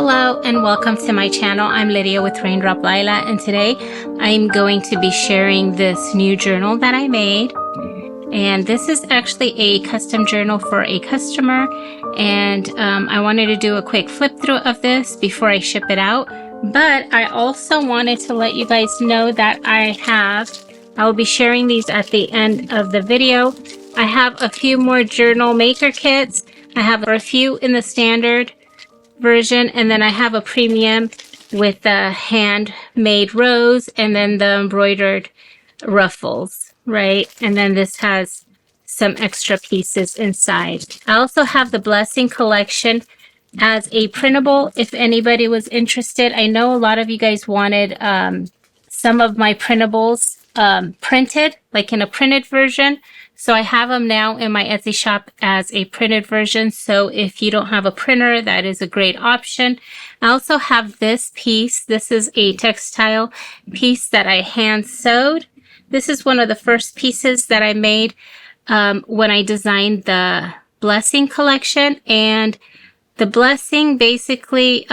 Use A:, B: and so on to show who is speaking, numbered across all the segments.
A: Hello and welcome to my channel. I'm Lydia with Raindrop Lila, and today I'm going to be sharing this new journal that I made. And this is actually a custom journal for a customer, and I wanted to do a quick flip through of this before I ship it out. But I also wanted to let you guys know that I will be sharing these at the end of the video. I have a few more journal maker kits. I have a few in the standard version, and then I have a premium with the handmade rose and then the embroidered ruffles, right? And then this has some extra pieces inside. I also have the Blessing collection as a printable if anybody was interested. I know a lot of you guys wanted some of my printables printed, like in a printed version. So I have them now in my Etsy shop as a printed version. So if you don't have a printer, that is a great option. I also have this piece. This is a textile piece that I hand sewed. This is one of the first pieces that I made when I designed the Blessing collection. And the Blessing basically,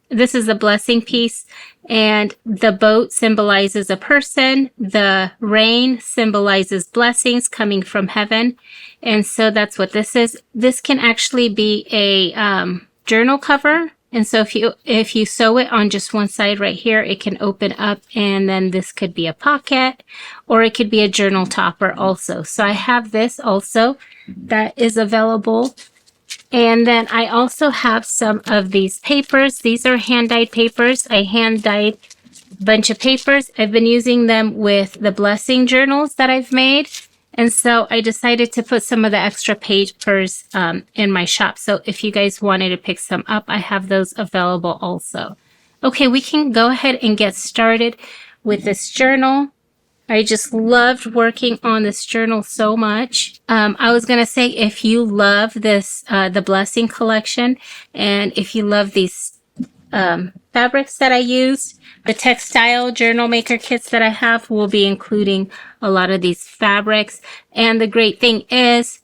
A: this is a Blessing piece. And the boat symbolizes a person. The rain symbolizes blessings coming from heaven. And so that's what this is. This can actually be a journal cover. And so if you sew it on just one side right here, it can open up, and then this could be a pocket, or it could be a journal topper also. So I have this also that is available. And then I also have some of these papers. These are hand-dyed papers. I hand-dyed a bunch of papers. I've been using them with the Blessing journals that I've made. And so I decided to put some of the extra papers in my shop. So if you guys wanted to pick some up, I have those available also. Okay, we can go ahead and get started with this journal. I just loved working on this journal so much. I was going to say, if you love this, the Blessing collection, and if you love these fabrics that I used, the textile journal maker kits that I have will be including a lot of these fabrics. And the great thing is,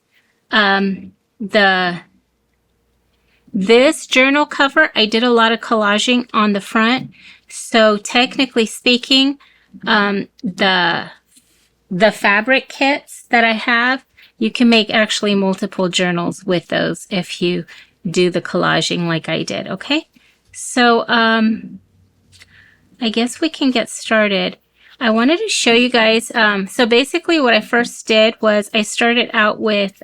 A: this journal cover, I did a lot of collaging on the front. So technically speaking, the fabric kits that I have, you can make actually multiple journals with those if you do the collaging like I did. Okay, so I guess we can get started. I wanted to show you guys, so basically what I first did was I started out with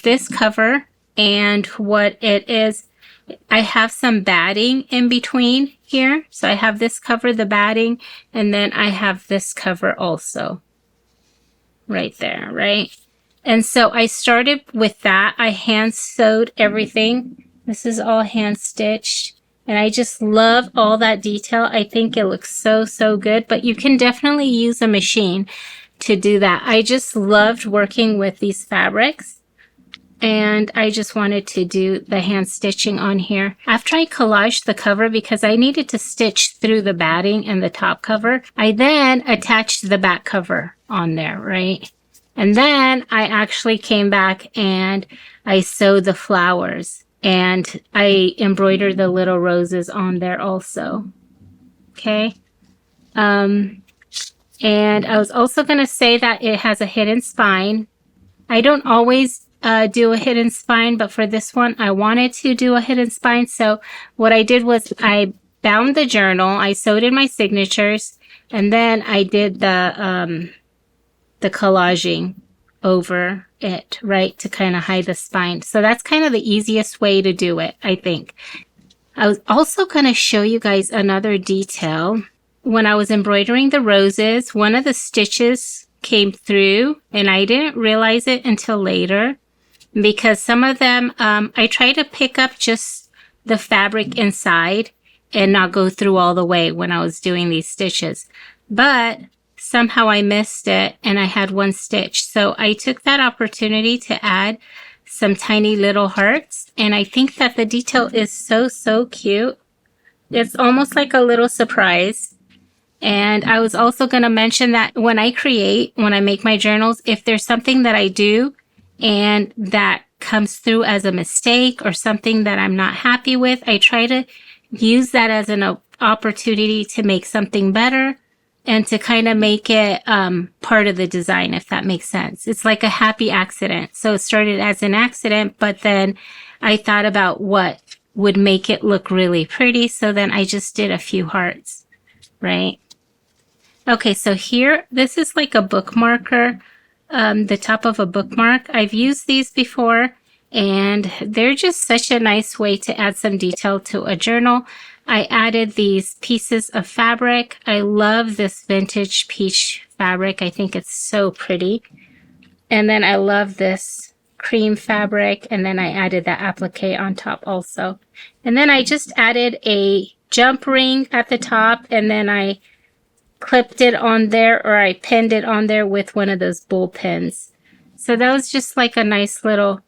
A: this cover, and what it is, I have some batting in between here. So I have this cover, the batting, and then I have this cover also right there, right? And so I started with that. I hand sewed everything. This is all hand stitched, and I just love all that detail. I think it looks so, so good, but you can definitely use a machine to do that. I just loved working with these fabrics, and I just wanted to do the hand stitching on here. After I collaged the cover, because I needed to stitch through the batting and the top cover, I then attached the back cover on there, right? And then I actually came back and I sewed the flowers, and I embroidered the little roses on there also. Okay. And I was also going to say that it has a hidden spine. I don't always do a hidden spine, but for this one I wanted to do a hidden spine. So what I did was I bound the journal, I sewed in my signatures, and then I did the collaging over it, right, to kind of hide the spine. So that's kind of the easiest way to do it, I think. I was also going to show you guys another detail. When I was embroidering the roses, one of the stitches came through, and I didn't realize it until later, because some of them, I tried to pick up just the fabric inside and not go through all the way when I was doing these stitches. But somehow I missed it, and I had one stitch. So I took that opportunity to add some tiny little hearts, and I think that the detail is so, so cute. It's almost like a little surprise. And I was also going to mention that when I make my journals, if there's something that I do and that comes through as a mistake or something that I'm not happy with, I try to use that as an opportunity to make something better and to kind of make it part of the design, if that makes sense. It's like a happy accident. So it started as an accident, but then I thought about what would make it look really pretty. So then I just did a few hearts, right? Okay, so here, this is like a bookmarker, the top of a bookmark. I've used these before, and they're just such a nice way to add some detail to a journal. I added these pieces of fabric. I love this vintage peach fabric. I think it's so pretty. And then I love this cream fabric, and then I added that applique on top also. And then I just added a jump ring at the top, and then I clipped it on there, or I pinned it on there with one of those bull pins. So that was just like a nice little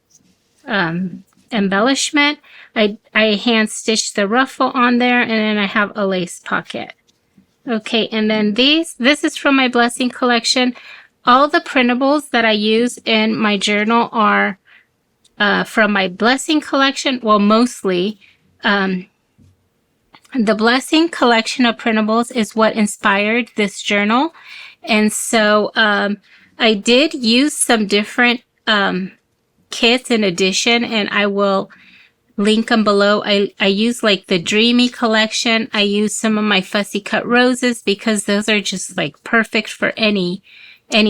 A: embellishment. I hand stitched the ruffle on there, and then I have a lace pocket. Okay, and then this is from my blessing collection. All the printables that I use in my journal are from my blessing collection. Well, mostly. The blessing collection of printables is what inspired this journal. And so I did use some different kits in addition, and I will link them below. I use like the Dreamy collection. I use some of my Fussy cut roses because those are just like perfect for any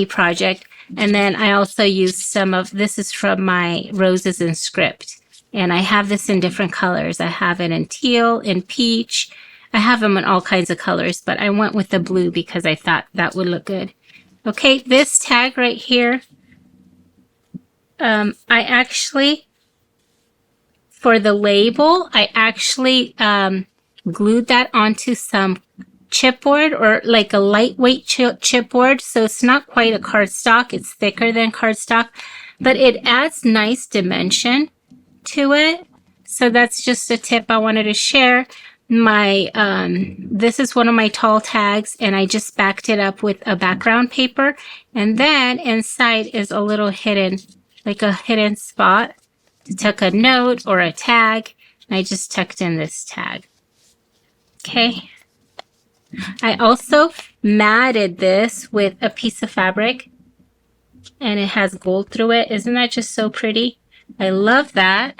A: project. And then I also use some of, this is from my Roses in Script. And I have this in different colors. I have it in teal, in peach. I have them in all kinds of colors, but I went with the blue because I thought that would look good. Okay, this tag right here, I actually, for the label, I actually glued that onto some chipboard, or like a lightweight chipboard. So it's not quite a cardstock. It's thicker than cardstock, but it adds nice dimension to it. So that's just a tip I wanted to share. My this is one of my tall tags, and I just backed it up with a background paper, and then inside is a little hidden, like a hidden spot to tuck a note or a tag. And I just tucked in this tag. Okay, I also matted this with a piece of fabric, and it has gold through it. Isn't that just so pretty? I love that.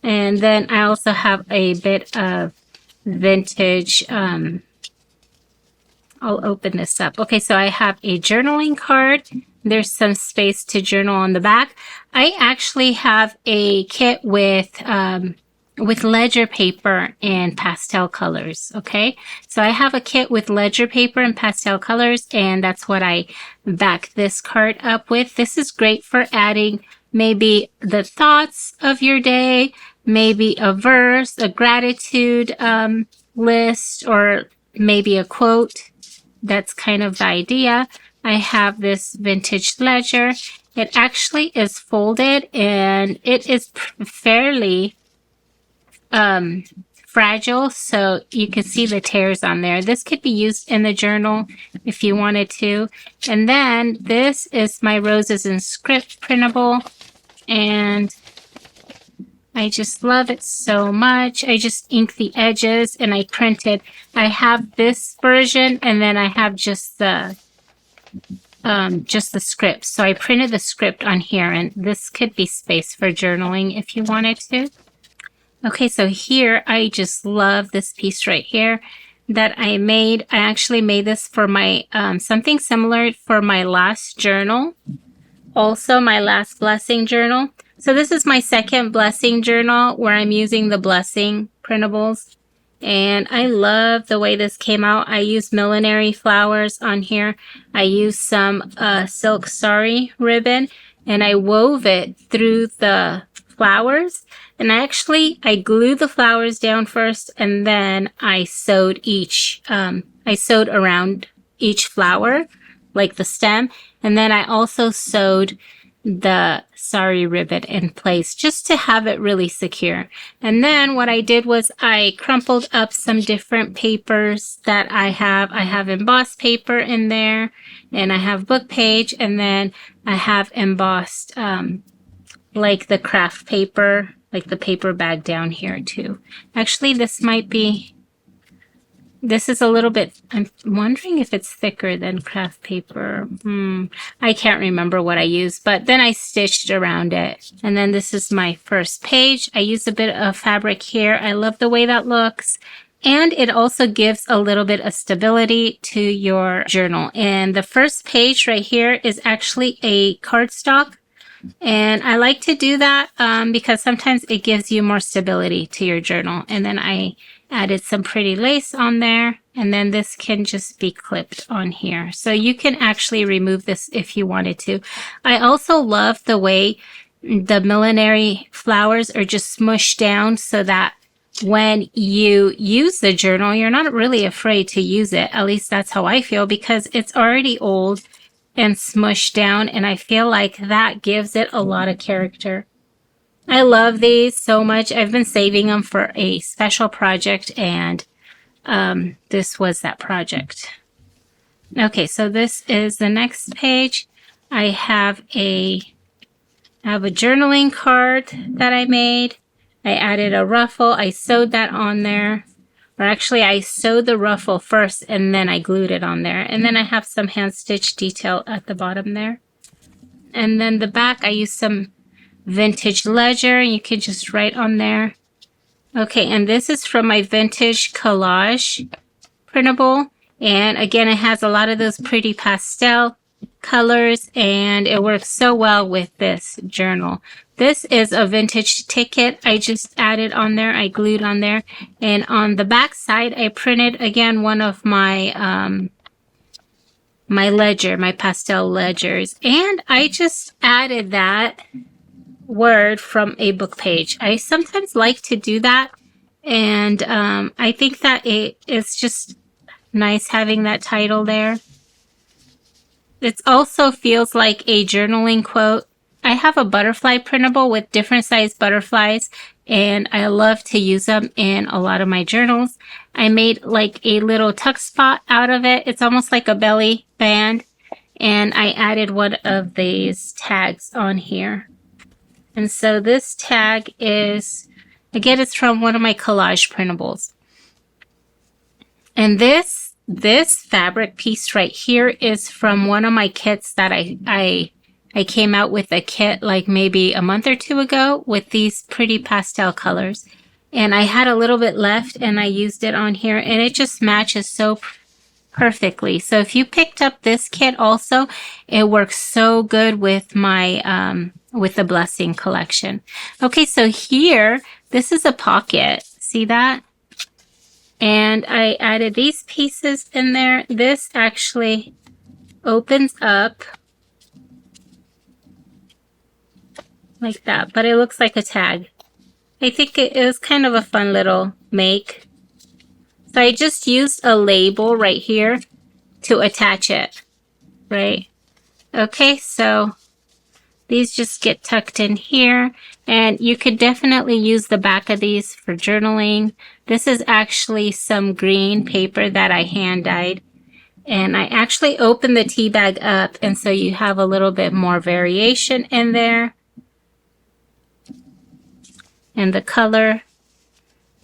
A: And then I also have a bit of vintage, I'll open this up. Okay, so I have a journaling card. There's some space to journal on the back. I actually have a kit with ledger paper and pastel colors, okay? So I have a kit with ledger paper and pastel colors, and that's what I back this card up with. This is great for adding maybe the thoughts of your day, maybe a verse, a gratitude list, or maybe a quote. That's kind of the idea. I have this vintage ledger. It actually is folded, and it is fairly fragile, so you can see the tears on there. This could be used in the journal if you wanted to. And then this is my Roses in Script printable, and I just love it so much. I just ink the edges and I printed. I have this version, and then I have just the script. So I printed the script on here, and this could be space for journaling if you wanted to. Okay, so here I just love this piece right here that I made. I actually made this for my something similar for my last journal, also my last blessing journal. So this is my second blessing journal where I'm using the blessing printables, and I love the way this came out. I used millinery flowers on here. I used some silk sari ribbon, and I wove it through the flowers. And I glued the flowers down first, and then I sewed I sewed around each flower, like the stem. And then I also sewed the sari ribbon in place just to have it really secure. And then what I did was I crumpled up some different papers that I have. I have embossed paper in there, and I have book page, and then I have embossed like the craft paper, like the paper bag down here too. Actually, this might be, this is a little bit, I'm wondering if it's thicker than craft paper. I can't remember what I used, but then I stitched around it. And then this is my first page. I used a bit of fabric here. I love the way that looks. And it also gives a little bit of stability to your journal. And the first page right here is actually a cardstock. And I like to do that because sometimes it gives you more stability to your journal. And then I added some pretty lace on there, and then this can just be clipped on here. So you can actually remove this if you wanted to. I also love the way the millinery flowers are just smushed down so that when you use the journal, you're not really afraid to use it. At least that's how I feel, because it's already old and smushed down, and I feel like that gives it a lot of character. I love these so much. I've been saving them for a special project, and this was that project. Okay, so this is the next page. I have a journaling card that I made. I added a ruffle. I sewed that on there. Or actually, I sewed the ruffle first, and then I glued it on there. And then I have some hand stitch detail at the bottom there. And then the back, I used some vintage ledger. You can just write on there. Okay, and this is from my vintage collage printable. And again, it has a lot of those pretty pastel colors, and it works so well with this journal. This is a vintage ticket I just added on there. I glued on there. And on the back side, I printed again one of my my pastel ledgers. And I just added that word from a book page. I sometimes like to do that, and I think that it's just nice having that title there. It also feels like a journaling quote. I have a butterfly printable with different size butterflies, and I love to use them in a lot of my journals. I made like a little tuck spot out of it. It's almost like a belly band, and I added one of these tags on here. And so this tag is, again, it's from one of my collage printables. And this fabric piece right here is from one of my kits that I came out with a kit like maybe a month or two ago with these pretty pastel colors. And I had a little bit left, and I used it on here, and it just matches so perfectly. So if you picked up this kit also, it works so good with my with the Blessing collection. Okay, so here, this is a pocket. See that? And I added these pieces in there. This actually opens up like that, but it looks like a tag. I think it was kind of a fun little make. So I just used a label right here to attach it, right? Okay, so these just get tucked in here, and you could definitely use the back of these for journaling. This is actually some green paper that I hand dyed, and I actually opened the tea bag up, and so you have a little bit more variation in there. And the color.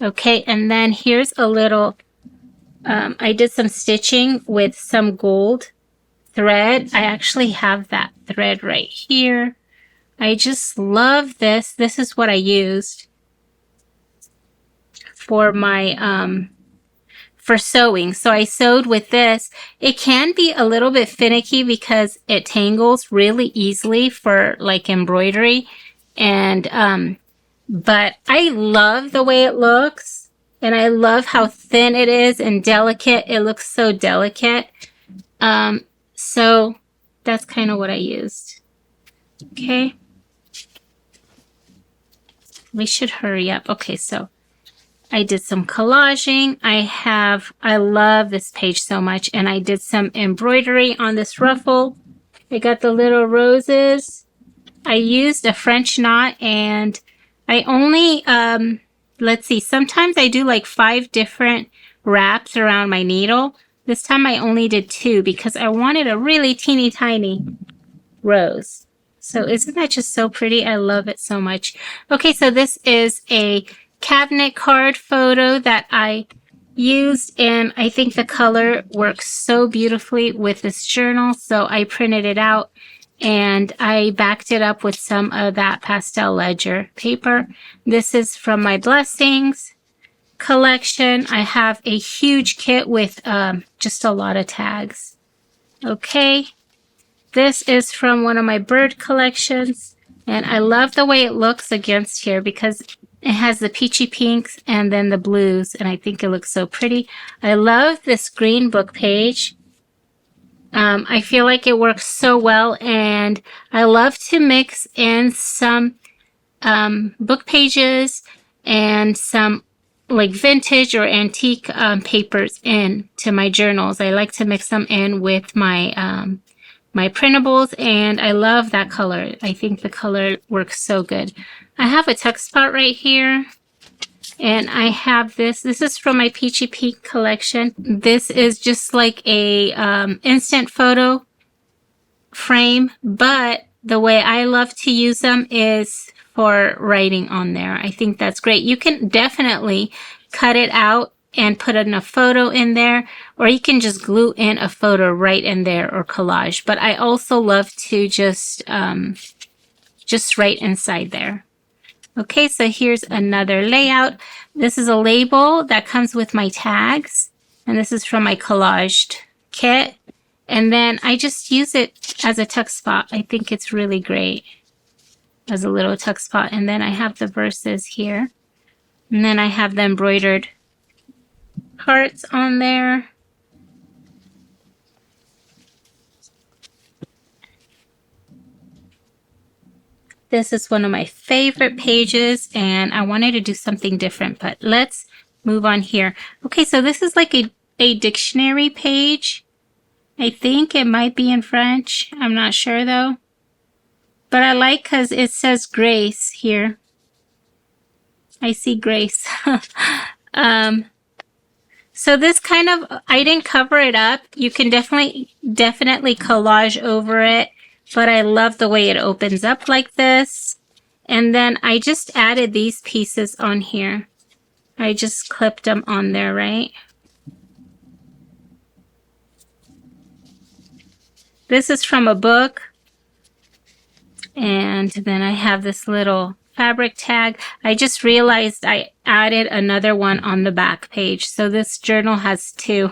A: Okay, and then here's a little, I did some stitching with some gold thread. I actually have that thread right here. I just love this. This is what I used for my, for sewing. So I sewed with this. It can be a little bit finicky because it tangles really easily for like embroidery. And, but I love the way it looks, and I love how thin it is and delicate. It looks so delicate. So that's kind of what I used. Okay. We should hurry up. Okay, so I did some collaging. I love this page so much, and I did some embroidery on this ruffle. I got the little roses. I used a French knot, and I only, let's see, sometimes I do like 5 different wraps around my needle. This time I only did 2 because I wanted a really teeny tiny rose. So isn't that just so pretty? I love it so much. Okay, so this is a cabinet card photo that I used, and I think the color works so beautifully with this journal. So I printed it out and I backed it up with some of that pastel ledger paper. This is from my Blessings collection. I have a huge kit with just a lot of tags. Okay. This is from one of my bird collections, and I love the way it looks against here because it has the peachy pinks and then the blues, and I think it looks so pretty. I love this green book page. I feel like it works so well, and I love to mix in some book pages and some like vintage or antique papers into my journals. I like to mix them in with my my printables, and I love that color. I think the color works so good. I have a tuck spot right here, and I have this. This is from my Peachy Pink collection. This is just like a instant photo frame, but the way I love to use them is for writing on there. I think that's great. You can definitely cut it out and put in a photo in there, or you can just glue in a photo right in there or collage. But I also love to just write inside there. Okay, so here's another layout. This is a label that comes with my tags, and this is from my collaged kit. And then I just use it as a tuck spot. I think it's really great as a little tuck spot. And then I have the verses here, and then I have the embroidered hearts on there. This is one of my favorite pages, and I wanted to do something different, but let's move on here. Okay, so this is like a dictionary page. I think it might be in French. I'm not sure though. But I like because it says grace here. I see grace. So this kind of, I didn't cover it up. You can definitely collage over it, but I love the way it opens up like this. And then I just added these pieces on here. I just clipped them on there, right? This is from a book. And then I have this little fabric tag. I just realized I added another one on the back page. So this journal has two.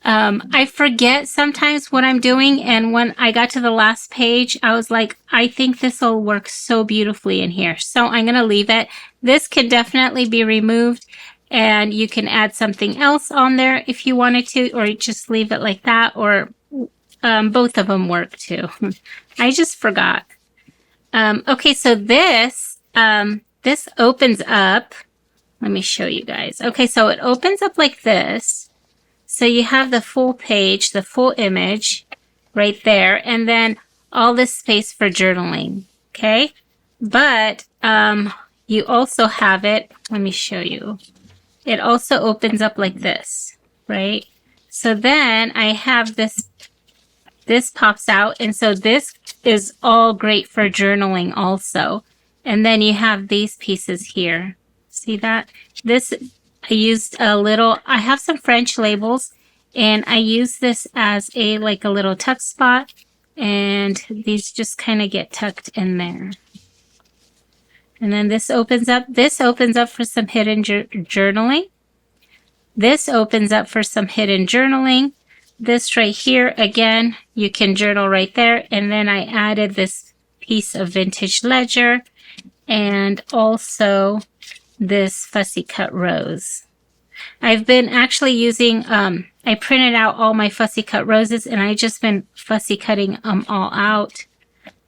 A: I forget sometimes what I'm doing. And when I got to the last page, I was like, I think this will work so beautifully in here. So I'm going to leave it. This can definitely be removed, and you can add something else on there if you wanted to, or just leave it like that, or both of them work too. I just forgot. Okay, so this opens up. Let me show you guys. Okay, so it opens up like this. So you have the full page, the full image right there, and then all this space for journaling. Okay, but you also have it. Let me show you. It also opens up like this, right? So then I have this. This pops out, and so this is all great for journaling also. And then you have these pieces here. See that? This, I used a little, I have some French labels, and I use this as a like a little tuck spot, and these just kind of get tucked in there. And then this opens up. This opens up for some hidden journaling. This opens up for some hidden journaling. This right here, again, you can journal right there. And then I added this piece of vintage ledger and also this fussy cut rose. I've been actually using, I printed out all my fussy cut roses, and I just been fussy cutting them all out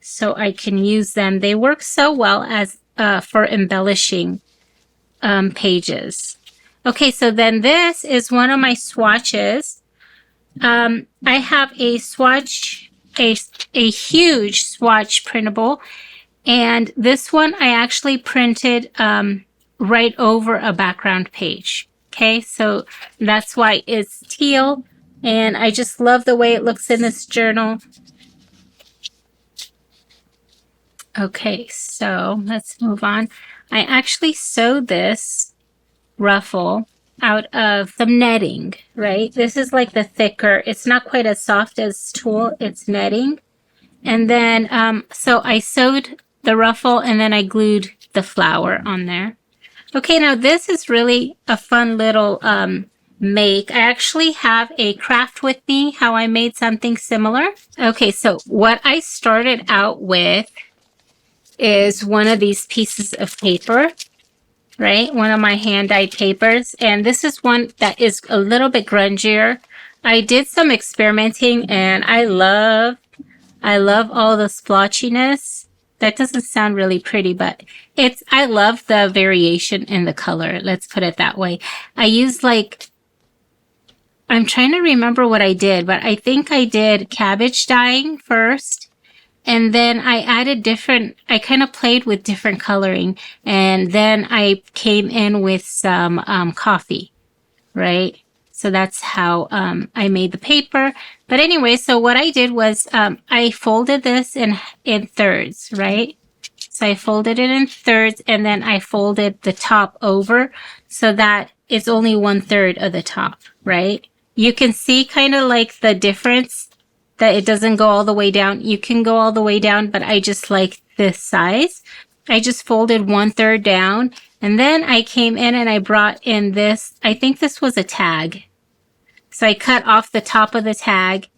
A: so I can use them. They work so well as for embellishing pages. Okay, so then this is one of my swatches. I have a swatch, a huge swatch printable, and this one I actually printed right over a background page. Okay, so that's why it's teal, and I just love the way it looks in this journal. Okay, so let's move on. I actually sewed this ruffle out of some netting, right? This is like the thicker, it's not quite as soft as tulle, it's netting. And then, so I sewed the ruffle and then I glued the flower on there. Okay, now this is really a fun little make. I actually have a craft with me, how I made something similar. Okay, so what I started out with is one of these pieces of paper, right? One of my hand-dyed papers. And this is one that is a little bit grungier. I did some experimenting and I love all the splotchiness. That doesn't sound really pretty, but I love the variation in the color. Let's put it that way. I used I'm trying to remember what I did, but I think I did cabbage dyeing first. And then I added I kind of played with different coloring. And then I came in with some coffee, right? So that's how I made the paper. But anyway, so what I did was I folded this in thirds, right? So I folded it in thirds and then I folded the top over so that it's only 1/3 of the top, right? You can see kind of like the difference that it doesn't go all the way down. You can go all the way down, but I just like this size. I just folded 1/3 down and then I came in and I brought in this, I think this was a tag. So I cut off the top of the tag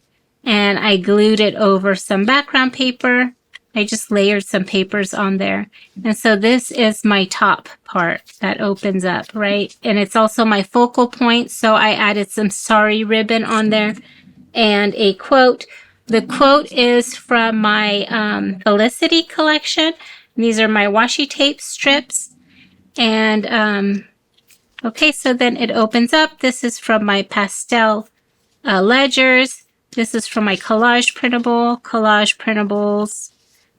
A: and I glued it over some background paper. I just layered some papers on there. And so this is my top part that opens up, right? And it's also my focal point. So I added some sari ribbon on there and a quote. The quote is from my Felicity collection. These are my washi tape strips. And okay, so then it opens up. This is from my pastel ledgers. This is from my collage printables.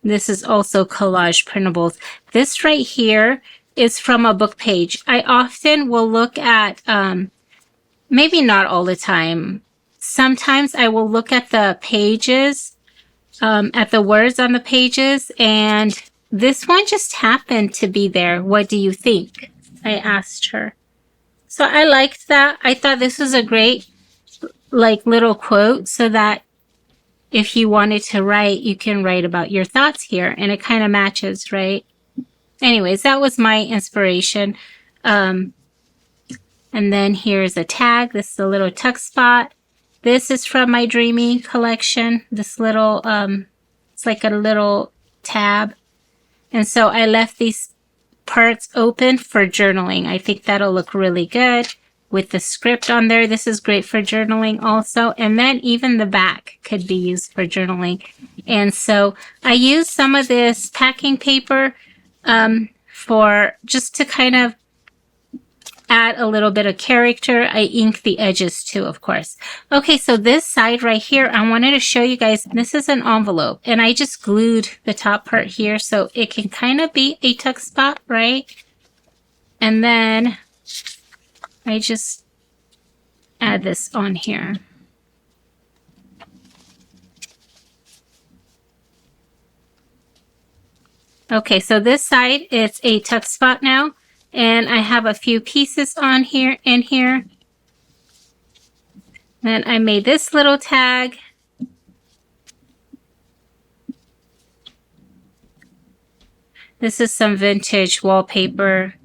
A: This is also collage printables. This right here is from a book page. I often will look at, maybe not all the time. Sometimes I will look at the pages, at the words on the pages, and this one just happened to be there. What do you think? I asked her. So I liked that. I thought this was a great, little quote so that if you wanted to write, you can write about your thoughts here, and it kind of matches, right? Anyways, that was my inspiration. And then here's a tag. This is a little tuck spot. This is from my Dreamy collection. This little, it's like a little tab. And so I left these parts open for journaling. I think that'll look really good with the script on there. This is great for journaling also. And then even the back could be used for journaling. And so I used some of this packing paper for just to kind of add a little bit of character. I ink the edges too, of course. Okay, so this side right here, I wanted to show you guys, this is an envelope. And I just glued the top part here so it can kind of be a tuck spot, right? And then I just add this on here. Okay, so this side, it's a tuck spot now. And I have a few pieces on here, in here. Then I made this little tag. This is some vintage wallpaper.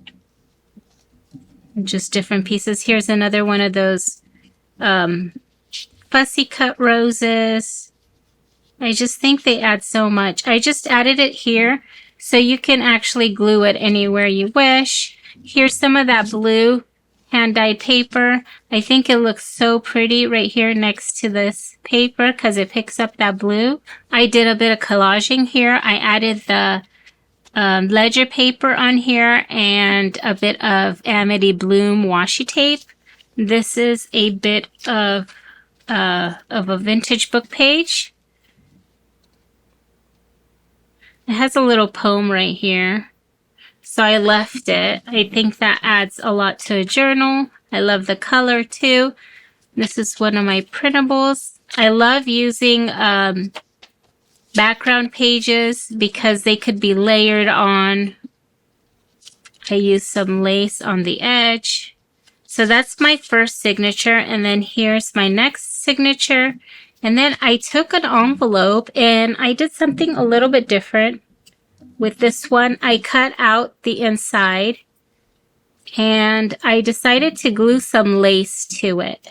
A: Just different pieces. Here's another one of those fussy cut roses. I just think they add so much. I just added it here so you can actually glue it anywhere you wish. Here's some of that blue hand-dyed paper. I think it looks so pretty right here next to this paper because it picks up that blue. I did a bit of collaging here. I added the ledger paper on here and a bit of Amity Bloom washi tape. This is a bit of a vintage book page. It has a little poem right here. So I left it. I think that adds a lot to a journal. I love the color too. This is one of my printables. I love using background pages because they could be layered on. I used some lace on the edge. So that's my first signature, and then here's my next signature. And then I took an envelope and I did something a little bit different with this one. I cut out the inside and I decided to glue some lace to it.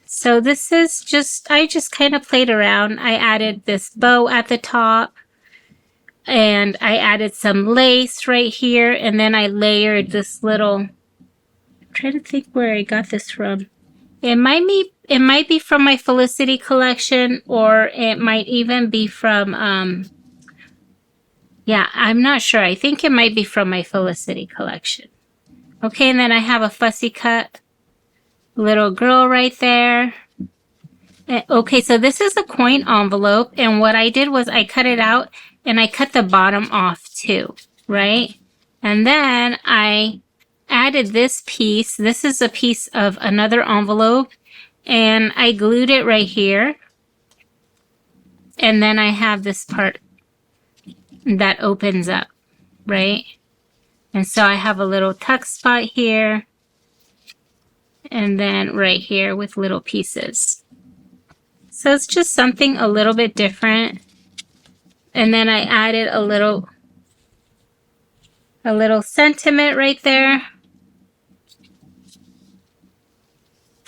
A: So this is just, I just kind of played around. I added this bow at the top and I added some lace right here, and then I layered this little, I'm trying to think where I got this from. It might be from my Felicity collection, or it might even be from, yeah, I'm not sure. I think it might be from my Felicity collection. Okay, and then I have a fussy cut little girl right there. Okay, so this is a coin envelope, and what I did was I cut it out and I cut the bottom off too, right? And then I added this piece. This is a piece of another envelope, and I glued it right here. And then I have this part that opens up, right? And so I have a little tuck spot here, and then right here with little pieces. So it's just something a little bit different. And then I added a little sentiment right there.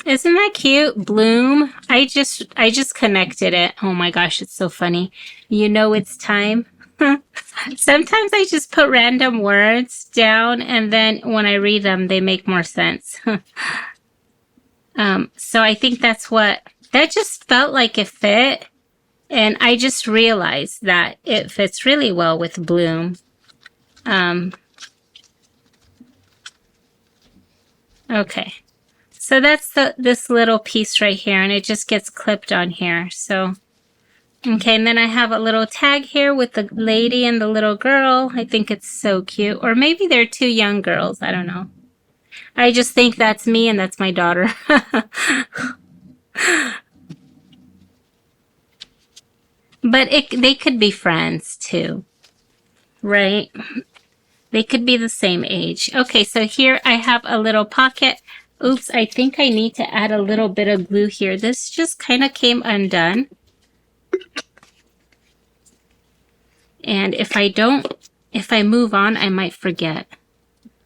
A: Isn't that cute? Bloom. I just connected it. Oh my gosh, it's so funny. You know it's time. Sometimes I just put random words down, and then when I read them, they make more sense. So I think that just felt like it fit. And I just realized that it fits really well with Bloom. Okay. So that's this little piece right here, and it just gets clipped on here. So, okay, and then I have a little tag here with the lady and the little girl. I think it's so cute. Or maybe they're two young girls. I don't know. I just think that's me and that's my daughter. But they could be friends too, right? They could be the same age. Okay, so here I have a little pocket. Oops, I think I need to add a little bit of glue here. This just kind of came undone. And if I move on, I might forget.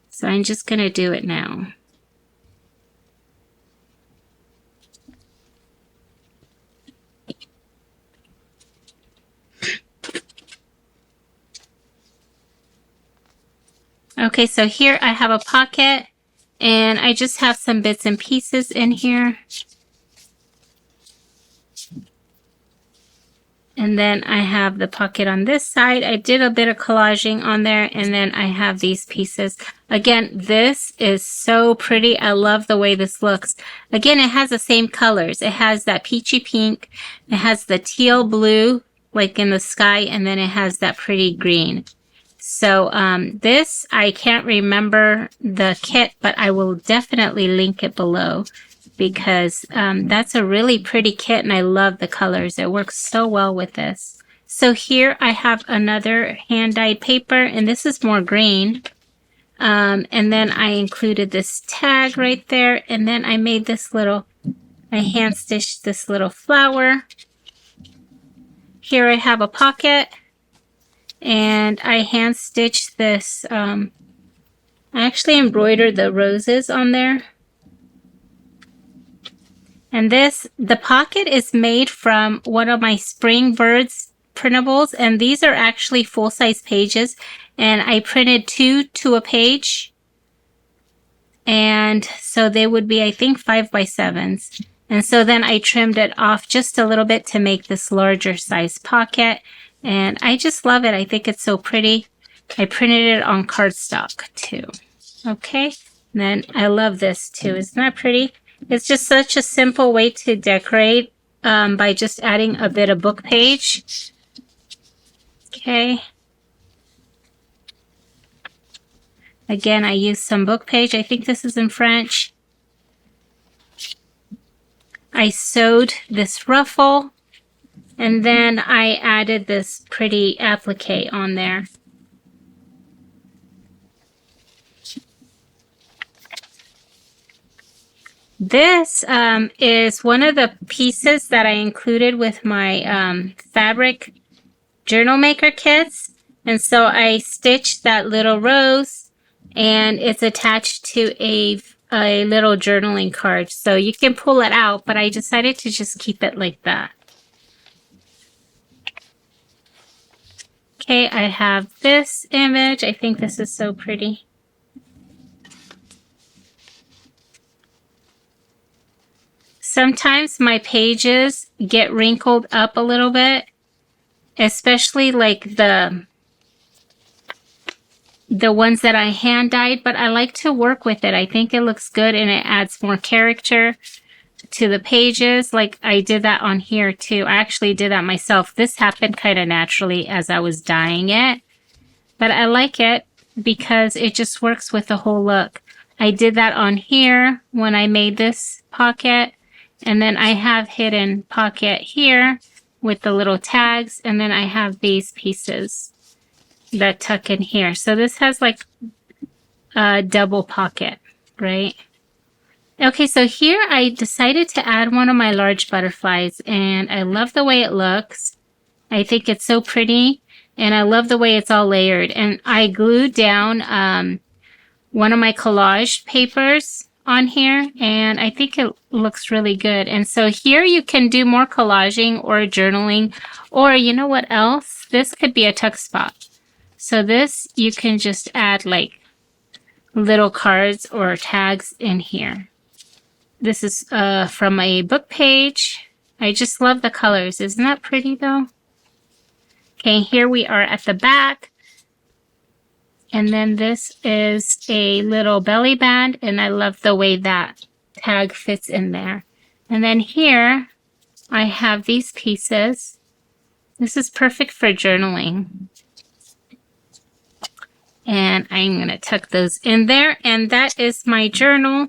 A: So I'm just going to do it now. Okay, so here I have a pocket, and I just have some bits and pieces in here. And then I have the pocket on this side. I did a bit of collaging on there, and then I have these pieces. Again, this is so pretty. I love the way this looks. Again, it has the same colors. It has that peachy pink. It has the teal blue, like in the sky, and then it has that pretty green. So this, I can't remember the kit, but I will definitely link it below, because that's a really pretty kit, and I love the colors. It works so well with this. So here I have another hand-dyed paper, and this is more green. And then I included this tag right there, and then I made this little, I hand stitched this little flower. Here I have a pocket, and I hand stitched this, I actually embroidered the roses on there. And the pocket is made from one of my Spring Birds printables, and these are actually full-size pages, and I printed 2 to a page, and so they would be, I think, 5x7s. And so then I trimmed it off just a little bit to make this larger size pocket, and I just love it. I think it's so pretty. I printed it on cardstock too. Okay, and then I love this too. Isn't that pretty? It's just such a simple way to decorate by just adding a bit of book page. Okay. Again, I used some book page. I think this is in French. I sewed this ruffle And then I added this pretty applique on there. This is one of the pieces that I included with my fabric journal maker kits. And so I stitched that little rose, and it's attached to a little journaling card. So you can pull it out, but I decided to just keep it like that. Okay, I have this image. I think this is so pretty. Sometimes my pages get wrinkled up a little bit, especially like the ones that I hand dyed, but I like to work with it. I think it looks good and it adds more character to the pages. Like I did that on here too. I actually did that myself. This happened kind of naturally as I was dyeing it, but I like it because it just works with the whole look. I did that on here when I made this pocket. And then I have hidden pocket here with the little tags. And then I have these pieces that tuck in here. So this has like a double pocket, right? Okay, so here I decided to add one of my large butterflies. And I love the way it looks. I think it's so pretty. And I love the way it's all layered. And I glued down one of my collage papers on here, and I think it looks really good. And so here you can do more collaging or journaling, or you know what else? This could be a tuck spot. So this, you can just add like little cards or tags in here. This is from a book page. I just love the colors. Isn't that pretty though? Okay, here we are at the back. And then this is a little belly band, and I love the way that tag fits in there. And then here, I have these pieces. This is perfect for journaling. And I'm going to tuck those in there. And that is my journal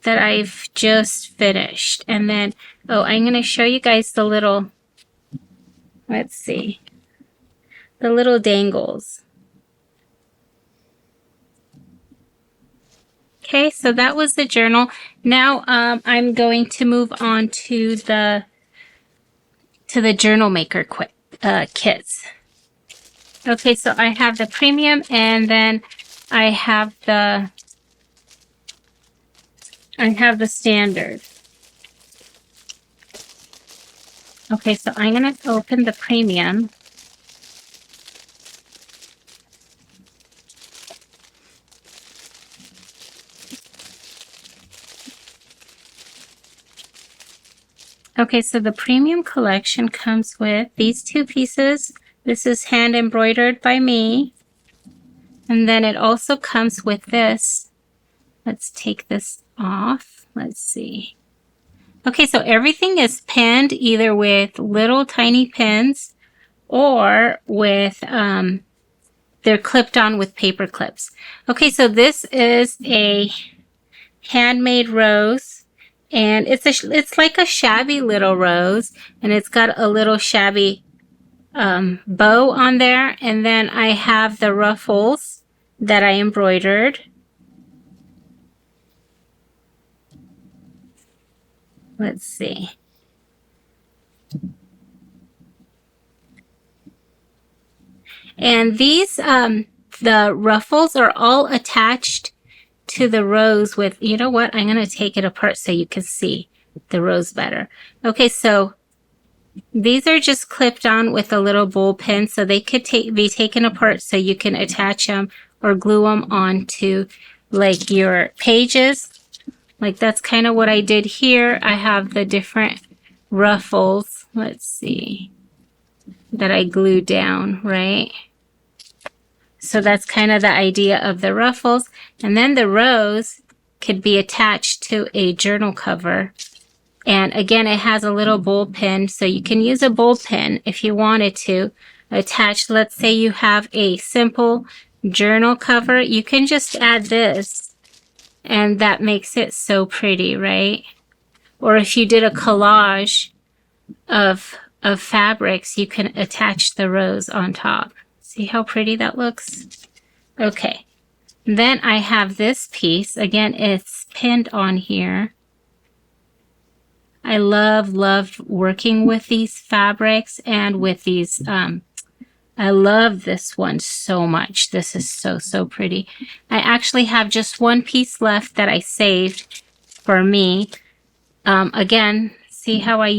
A: that I've just finished. And then, oh, I'm going to show you guys the little, let's see, the little dangles. Okay, so that was the journal. Now I'm going to move on to the journal maker kits. Okay, so I have the premium, and then I have the standard. Okay, so I'm going to open the premium. Okay, so the premium collection comes with these two pieces. This is hand embroidered by me. And then it also comes with this. Let's take this off. Let's see. Okay, so everything is pinned either with little tiny pins or with, they're clipped on with paper clips. Okay, so this is a handmade rose. And it's like a shabby little rose, and it's got a little shabby bow on there. And then I have the ruffles that I embroidered. Let's see. And these, the ruffles are all attached to the rose with, you know what, I'm going to take it apart so you can see the rose better. Okay, so these are just clipped on with a little bowl pin, so they could be taken apart so you can attach them or glue them onto like your pages. Like that's kind of what I did here. I have the different ruffles, let's see, that I glued down, right? So that's kind of the idea of the ruffles. And then the rose could be attached to a journal cover. And again, it has a little bowl pin. So you can use a bowl pin if you wanted to attach. Let's say you have a simple journal cover. You can just add this. And that makes it so pretty, right? Or if you did a collage of of fabrics, you can attach the rows on top. See how pretty that looks? Okay. Then I have this piece. Again, it's pinned on here. I love working with these fabrics and with these. I love this one so much. This is so pretty. I actually have just one piece left that I saved for me. Again, see how I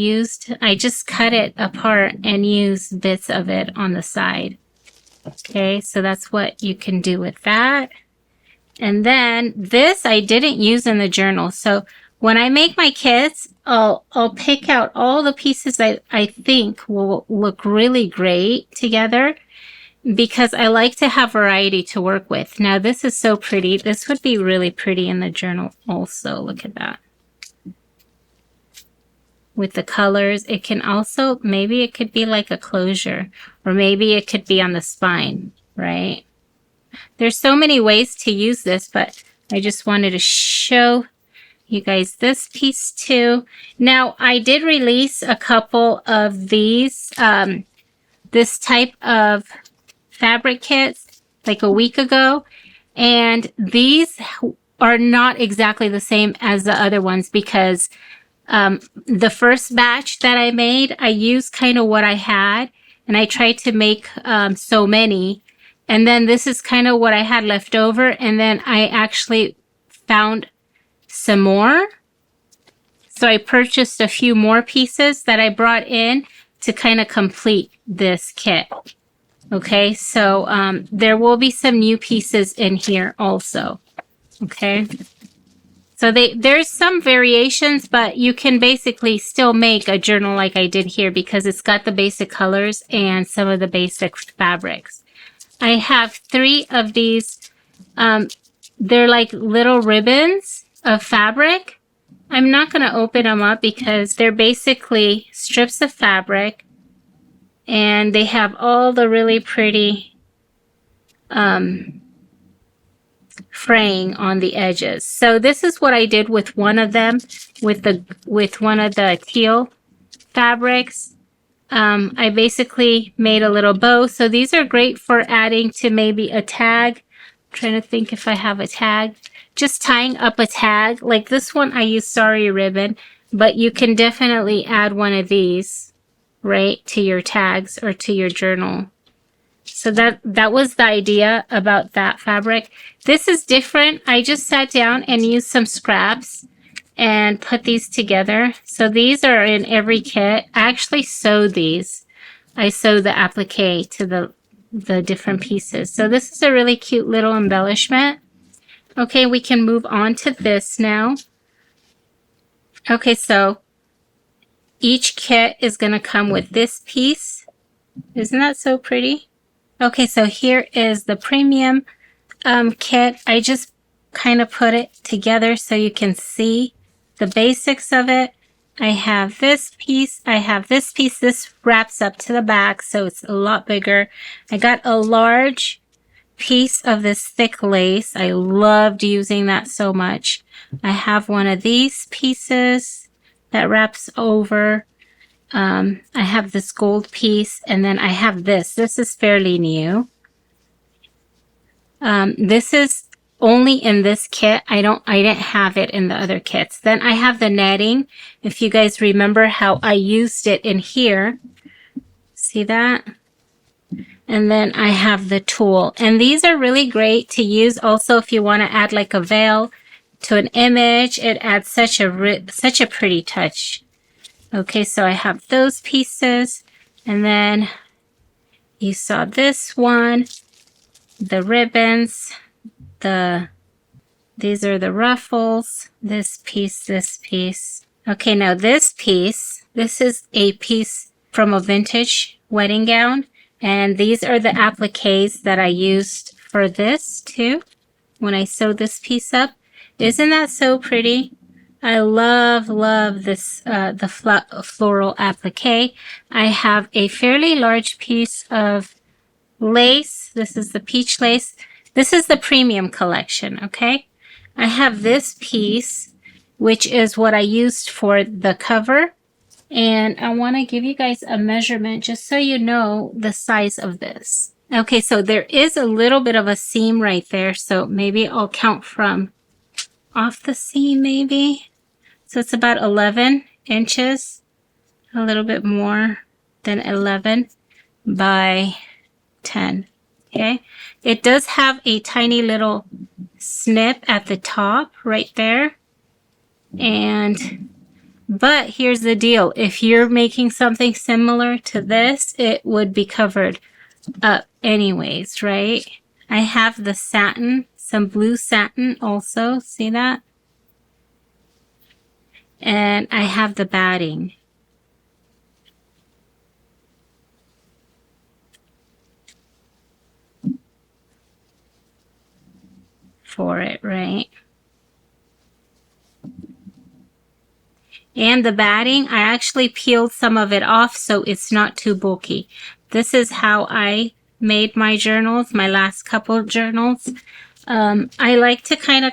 A: just cut it apart and used bits of it on the side. Okay, so that's what you can do with that. And then this I didn't use in the journal. So when I make my kits, I'll pick out all the pieces I think will look really great together, because I like to have variety to work with. Now this is so pretty. This would be really pretty in the journal also. Look at that. With the colors, it can also, maybe it could be like a closure, or maybe it could be on the spine, right? There's so many ways to use this, but I just wanted to show you guys this piece too. Now, I did release a couple of these, this type of fabric kits like a week ago, and these are not exactly the same as the other ones, because the first batch that I made, I used kind of what I had, and I tried to make so many. And then this is kind of what I had left over. And then I actually found some more. So I purchased a few more pieces that I brought in to kind of complete this kit. Okay, so there will be some new pieces in here also. Okay. So there's some variations, but you can basically still make a journal like I did here, because it's got the basic colors and some of the basic fabrics. I have 3 of these. They're like little ribbons of fabric. I'm not going to open them up because they're basically strips of fabric, and they have all the really pretty fraying on the edges. So this is what I did with one of them, with one of the teal fabrics. I basically made a little bow. So these are great for adding to maybe a tag. I'm trying to think if I have a tag. Just tying up a tag. Like this one, I use sari ribbon, but you can definitely add one of these, right, to your tags or to your journal. So that was the idea about that fabric. This is different. I just sat down and used some scraps and put these together. So these are in every kit. I actually sewed these. I sewed the applique to the different pieces. So this is a really cute little embellishment. Okay, we can move on to this now. Okay, so each kit is going to come with this piece. Isn't that so pretty? Okay, so here is the premium kit. I just kind of put it together so you can see the basics of it. I have this piece. I have this piece. This wraps up to the back, so it's a lot bigger. I got a large piece of this thick lace. I loved using that so much. I have one of these pieces that wraps over. I have this gold piece, and then I have this. This is fairly new. This is only in this kit. I didn't have it in the other kits. Then I have the netting. If you guys remember how I used it in here. See that? And then I have the tulle. And these are really great to use also if you want to add like a veil to an image. It adds such a pretty touch. Okay, so I have those pieces. And then you saw this one, the ribbons, these are the ruffles, this piece. Okay, now this piece, this is a piece from a vintage wedding gown. And these are the appliques that I used for this too, when I sewed this piece up. Isn't that so pretty? I love this, the floral applique. I have a fairly large piece of lace. This is the peach lace. This is the premium collection, okay? I have this piece, which is what I used for the cover. And I want to give you guys a measurement just so you know the size of this. Okay, so there is a little bit of a seam right there, so maybe I'll count from off the seam maybe. So it's about 11 inches, a little bit more than 11 by 10. Okay, it does have a tiny little snip at the top right there. But here's the deal. If you're making something similar to this, it would be covered up anyways, right? I have the satin, some blue satin also. See that? And I have the batting. For it, right? And the batting, I actually peeled some of it off so it's not too bulky. This is how I made my journals, my last couple journals. I like to kind of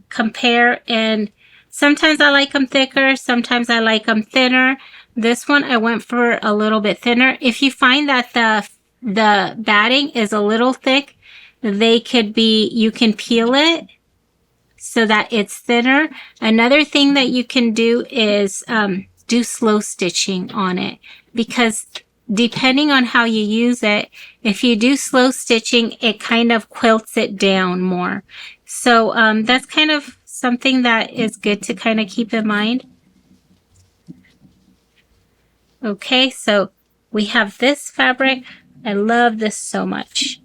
A: compare, and sometimes I like them thicker, sometimes I like them thinner. This one I went for a little bit thinner. If you find that the batting is a little thick, you can peel it so that it's thinner. Another thing that you can do is do slow stitching on it, because depending on how you use it, if you do slow stitching, it kind of quilts it down more. So that's kind of something that is good to kind of keep in mind. Okay, so we have this fabric. I love this so much.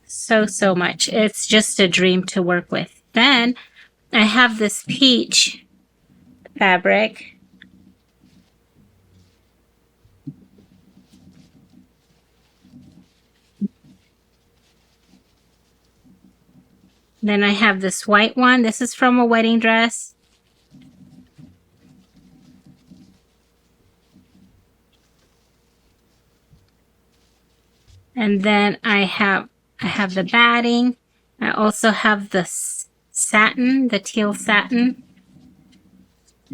A: So much. It's just a dream to work with. Then I have this peach fabric. Then I have this white one. This is from a wedding dress. And then I have the batting. I also have the satin, the teal satin.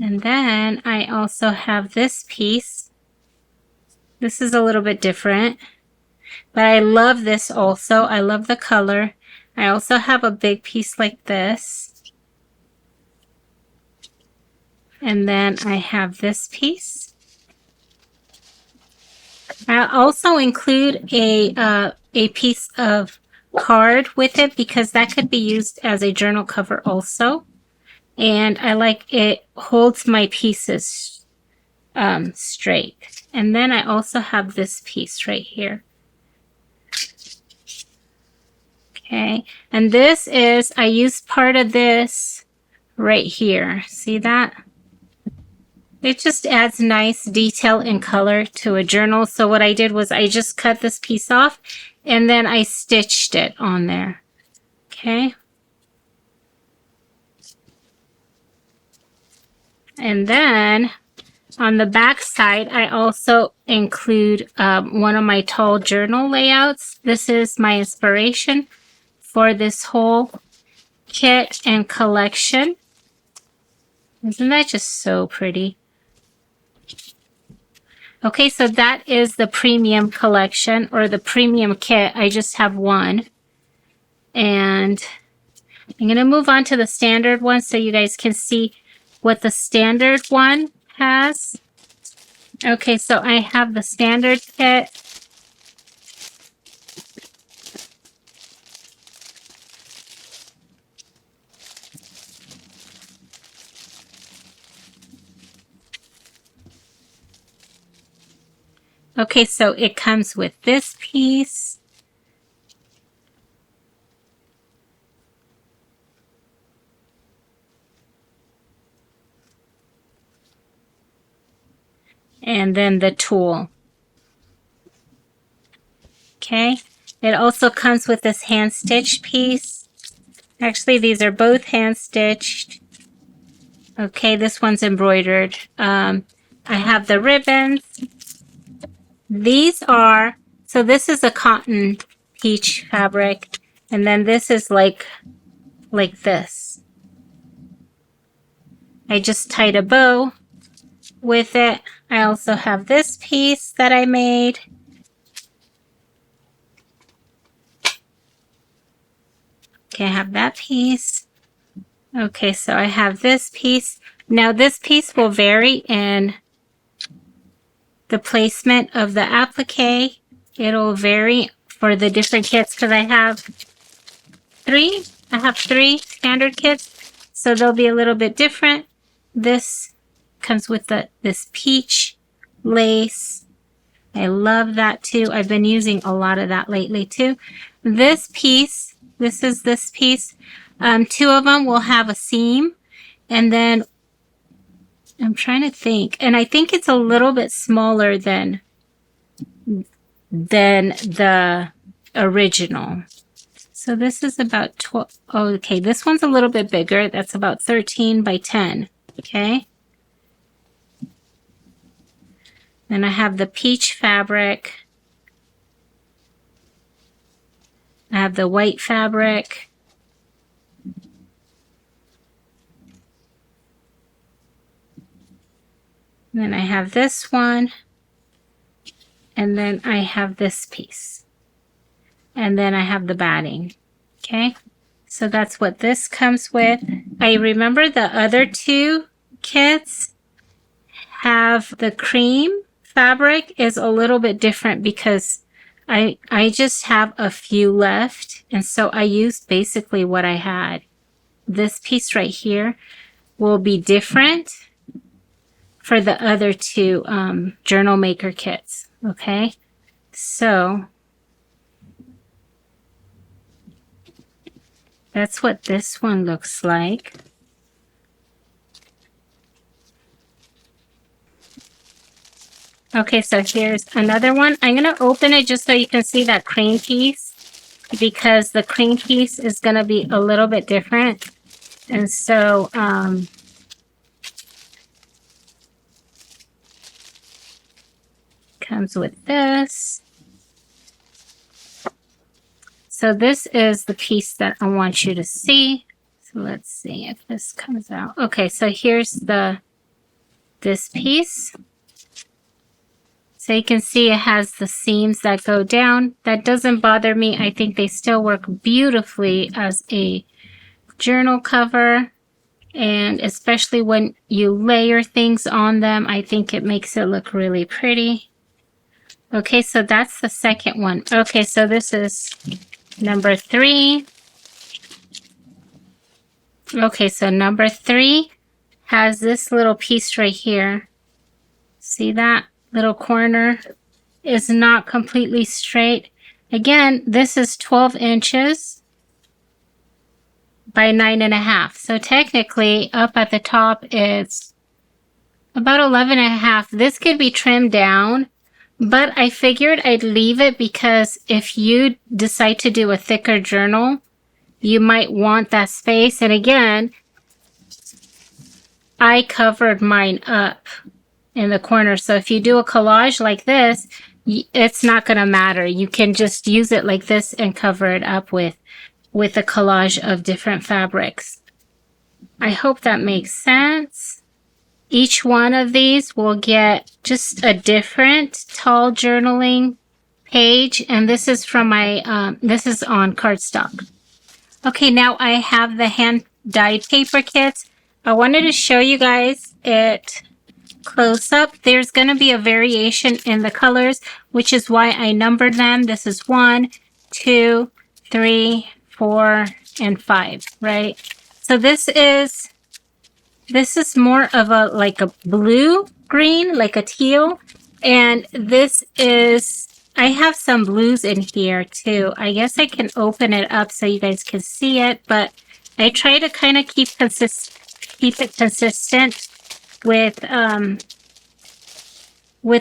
A: And then I also have this piece. This is a little bit different, but I love this also. I love the color. I also have a big piece like this. And then I have this piece. I also include a piece of card with it because that could be used as a journal cover also. And I like it holds my pieces straight. And then I also have this piece right here. Okay, and this is, I used part of this right here. See that? It just adds nice detail and color to a journal. So what I did was I just cut this piece off and then I stitched it on there. Okay. And then on the back side, I also include one of my tall journal layouts. This is my inspiration for this whole kit and collection. Isn't that just so pretty? Okay, so that is the premium collection or the premium kit. I just have one. And I'm going to move on to the standard one so you guys can see what the standard one has. Okay, so I have the standard kit. Okay, so it comes with this piece. And then the tool. Okay, it also comes with this hand stitched piece. Actually, these are both hand stitched. Okay, this one's embroidered. I have the ribbons. These are, so this is a cotton peach fabric, and then this is like this. I just tied a bow with it. I also have this piece that I made. Okay, I have that piece. Okay, so I have this piece. Now this piece will vary in the placement of the applique. It'll vary for the different kits because I have three standard kits, so they'll be a little bit different. This comes with this peach lace. I love that too. I've been using a lot of that lately too. This piece, this piece. Two of them will have a seam, and then I'm trying to think, and I think it's a little bit smaller than the original. So this is about 12. Oh, okay, this one's a little bit bigger. That's about 13 by 10. Okay. Then I have the peach fabric. I have the white fabric. Then I have this one. And then I have this piece. And then I have the batting. Okay. So that's what this comes with. I remember the other two kits have the cream fabric is a little bit different because I just have a few left. And so I used basically what I had. This piece right here will be different for the other two journal maker kits. Okay. So that's what this one looks like. Okay, so here's another one. I'm going to open it just so you can see that cream piece, because the cream piece is going to be a little bit different. And so, comes with this. So this is the piece that I want you to see. So let's see if this comes out. Okay, so here's this piece. So you can see it has the seams that go down. That doesn't bother me. I think they still work beautifully as a journal cover. And especially when you layer things on them, I think it makes it look really pretty. Okay, so that's the second one. Okay, so this is number 3. Okay, so number 3 has this little piece right here. See that little corner is not completely straight. Again, this is 12 inches by 9.5. So technically up at the top it's about 11.5. This could be trimmed down, but I figured I'd leave it because if you decide to do a thicker journal, you might want that space. And again, I covered mine up in the corner. So if you do a collage like this, it's not going to matter. You can just use it like this and cover it up with a collage of different fabrics. I hope that makes sense. Each one of these will get just a different tall journaling page. And this is from my, this is on cardstock. Okay, now I have the hand dyed paper kits. I wanted to show you guys it close up. There's going to be a variation in the colors, which is why I numbered them. This is 1, 2, 3, 4, and 5, right? So this is more of a like a blue green, like a teal, and this is, I have some blues in here too. I guess I can open it up so you guys can see it, but I try to kind of keep it consistent with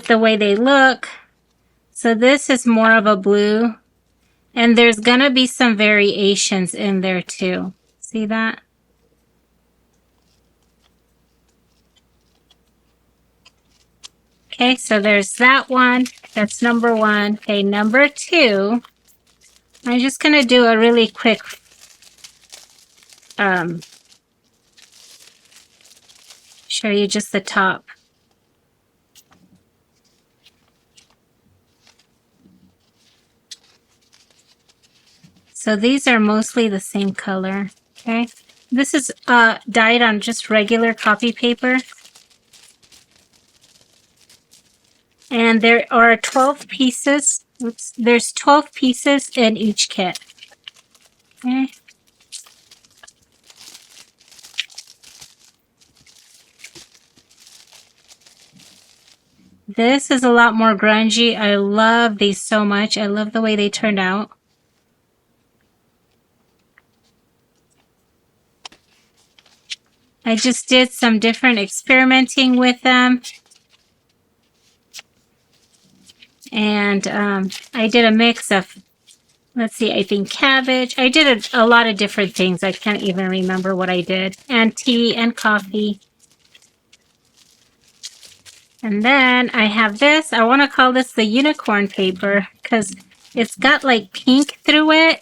A: the way they look. So this is more of a blue, and there's gonna be some variations in there too. See that? Okay, so there's that one. That's number 1. Okay, number 2. I'm just gonna do a really quick show you just the top. So these are mostly the same color, okay? This is dyed on just regular copy paper. And there are 12 pieces. Oops, there's 12 pieces in each kit. Okay. This is a lot more grungy. I love these so much. I love the way they turned out. I just did some different experimenting with them. And I did a mix of, let's see, I think cabbage. I did a lot of different things. I can't even remember what I did. And tea and coffee. And then I have this. I want to call this the unicorn paper because it's got like pink through it.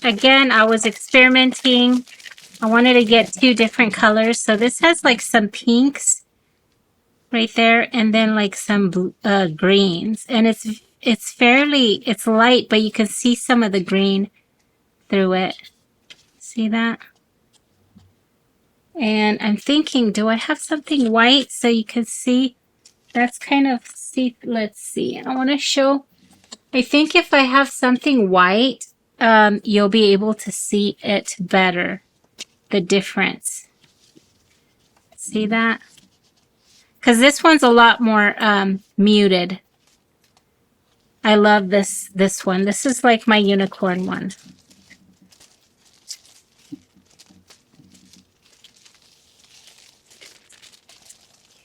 A: Again, I was experimenting. I wanted to get 2 different colors. So this has like some pinks right there and then like some greens. And it's light, but you can see some of the green through it. See that? And I'm thinking, do I have something white so you can see? That's kind of, let's see. I want to show, I think if I have something white, you'll be able to see it better, the difference. See that? Because this one's a lot more muted. I love this one. This is like my unicorn one.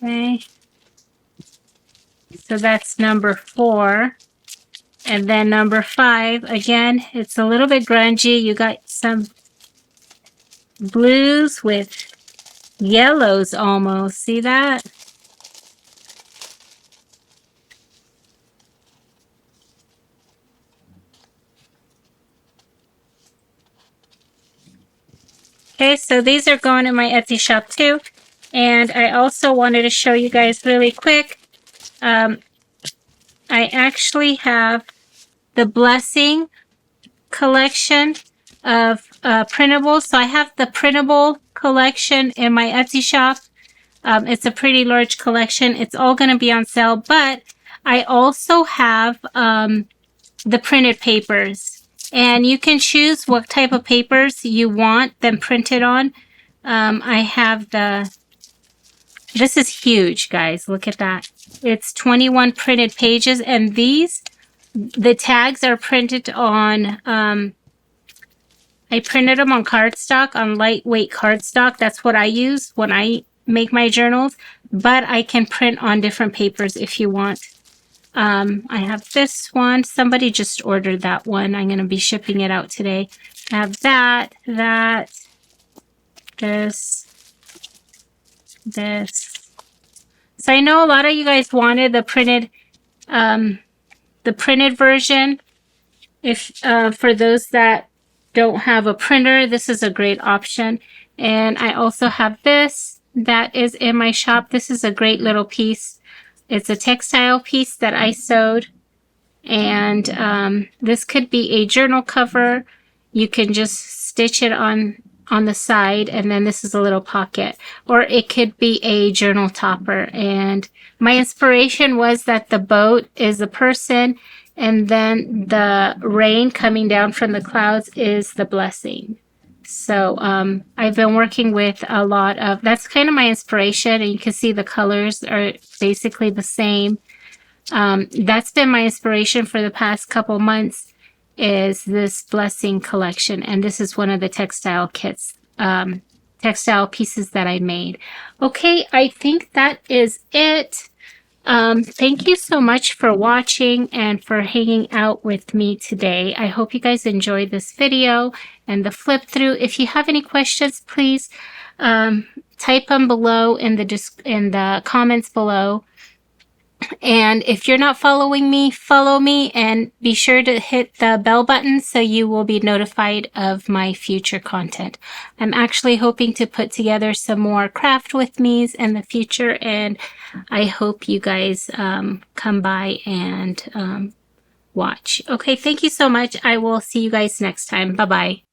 A: Okay. So that's number 4. And then number 5, again, it's a little bit grungy. You got some blues with yellows almost. See that? Okay, so these are going in my Etsy shop too. And I also wanted to show you guys really quick. I actually have the Blessing collection of printables. So I have the printable collection in my Etsy shop. It's a pretty large collection. It's all going to be on sale. But I also have the printed papers. And you can choose what type of papers you want them printed on. I have this is huge, guys. Look at that. It's 21 printed pages. And the tags are printed on, I printed them on cardstock, on lightweight cardstock. That's what I use when I make my journals. But I can print on different papers if you want. I have this one. Somebody just ordered that one. I'm going to be shipping it out today. I have this. So I know a lot of you guys wanted the printed version. If for those that don't have a printer, this is a great option. And I also have this that is in my shop. This is a great little piece. It's a textile piece that I sewed. And this could be a journal cover. You can just stitch it on the side, and then this is a little pocket. Or it could be a journal topper. And my inspiration was that the boat is a person, and then the rain coming down from the clouds is the blessing. So I've been working with a lot of, that's kind of my inspiration, and you can see the colors are basically the same. That's been my inspiration for the past couple months, is this blessing collection. And this is one of the textile kits, textile pieces that I made. Okay, I think that is it. Thank you so much for watching and for hanging out with me today. I hope you guys enjoyed this video and the flip through. If you have any questions, please type them below in the comments below. And if you're not following me, follow me, and be sure to hit the bell button so you will be notified of my future content. I'm actually hoping to put together some more craft with me's in the future, and I hope you guys come by and watch. Okay, thank you so much. I will see you guys next time. Bye-bye.